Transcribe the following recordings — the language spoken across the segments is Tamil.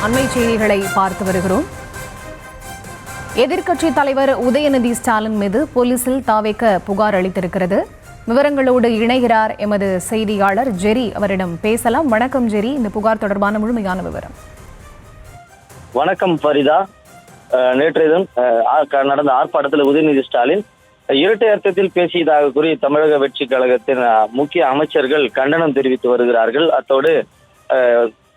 அண்மை செய்திகளை பார்த்து வருகிறோம். எதிர்க்கட்சி தலைவர் உதயநிதி ஸ்டாலின் மீது போலீசில் தாவேக புகார் அளித்திருக்கிறது. விவரங்களோடு இணைகிறார் எமது செய்தியாளர் ஜெரி. அவரிடம் பேசலாம். வணக்கம் ஜெரி, இந்த புகார் தொடர்பான முழுமையான விவரம். வணக்கம் ஃபரிதா. நேற்றைய தினம் நடந்த ஆர்ப்பாட்டத்தில் உதயநிதி ஸ்டாலின் இரட்டை அர்த்தத்தில் பேசியதாக கூறி தமிழக வெற்றி கழகத்தின் முக்கிய அமைச்சர்கள் கண்டனம் தெரிவித்து வருகிறார்கள். அத்தோடு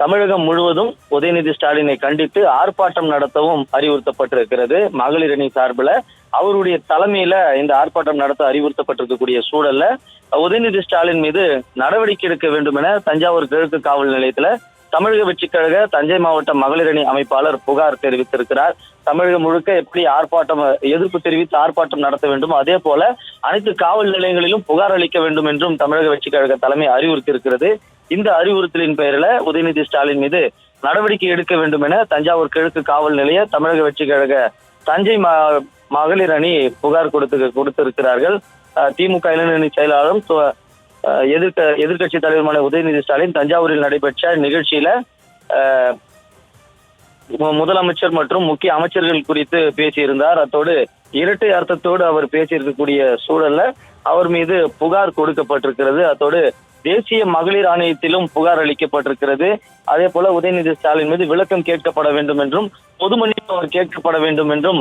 தமிழகம் முழுவதும் உதயநிதி ஸ்டாலினை கண்டித்து ஆர்ப்பாட்டம் நடத்தவும் அறிவுறுத்தப்பட்டிருக்கிறது. மகளிர் அணி சார்பில் அவருடைய தலைமையில இந்த ஆர்ப்பாட்டம் நடத்த அறிவுறுத்தப்பட்டிருக்கக்கூடிய சூழல்ல உதயநிதி ஸ்டாலின் மீது நடவடிக்கை எடுக்க வேண்டும் என தஞ்சாவூர் கிழக்கு காவல் நிலையத்துல தமிழக வெற்றி கழக தஞ்சை மாவட்ட மகளிர் அணி அமைப்பாளர் புகார் தெரிவித்திருக்கிறார். தமிழகம் முழுக்க எப்படி ஆர்ப்பாட்டம் எதிர்ப்பு தெரிவித்து ஆர்ப்பாட்டம் நடத்த வேண்டும், அதே போல அனைத்து காவல் நிலையங்களிலும் புகார் அளிக்க வேண்டும் என்றும் தமிழக வெற்றி கழக தலைமை அறிவுறுத்தி இருக்கிறது. இந்த அறிவுறுத்தலின் பெயரில் உதயநிதி ஸ்டாலின் மீது நடவடிக்கை எடுக்க வேண்டும் என தஞ்சாவூர் கிழக்கு காவல் நிலைய தமிழக வெற்றி கழக தஞ்சை மகளிர் அணி புகார் கொடுத்திருக்கிறார்கள். திமுக இளைஞரணி செயலாளரும் எதிர்க்கட்சி தலைவருமான உதயநிதி ஸ்டாலின் தஞ்சாவூரில் நடைபெற்ற நிகழ்ச்சியில முதலமைச்சர் மற்றும் முக்கிய அமைச்சர்கள் குறித்து பேசியிருந்தார். அத்தோடு இரட்டை அர்த்தத்தோடு அவர் பேசியிருக்கக்கூடிய சூழல்ல அவர் மீது புகார் கொடுக்கப்பட்டிருக்கிறது. அத்தோடு தேசிய மகளிர் ஆணையத்திலும் புகார் அளிக்கப்பட்டிருக்கிறது. அதே போல உதயநிதி ஸ்டாலின் மீது விளக்கம் கேட்கப்பட வேண்டும் என்றும் பொது மன்னிப்பு அவர் கேட்கப்பட வேண்டும் என்றும்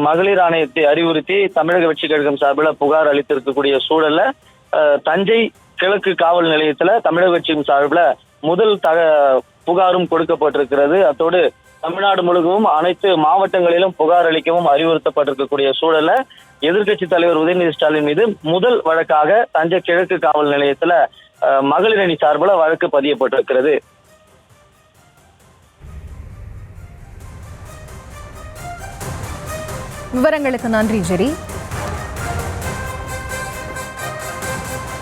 மகளிர் ஆணையத்தை அறிவுறுத்தி தமிழக வெற்றி கழகம் சார்பில் புகார் அளித்திருக்கக்கூடிய சூழல்ல தஞ்சை கிழக்கு காவல் நிலையத்துல தமிழக வெற்றியின் சார்பில் முதல் புகாரும் கொடுக்கப்பட்டிருக்கிறது. அத்தோடு தமிழ்நாடு முழுவதும் அனைத்து மாவட்டங்களிலும் புகார் அளிக்கவும் அறிவுறுத்தப்பட்டிருக்கக்கூடிய சூழல்ல எதிர்க்கட்சி தலைவர் உதயநிதி ஸ்டாலின் மீது முதல் வழக்காக தஞ்சை கிழக்கு காவல் நிலையத்துல மகளிர் அணி சார்பில் வழக்கு பதியப்பட்டிருக்கிறது. விவரங்களுக்கு நன்றி ஜெரி.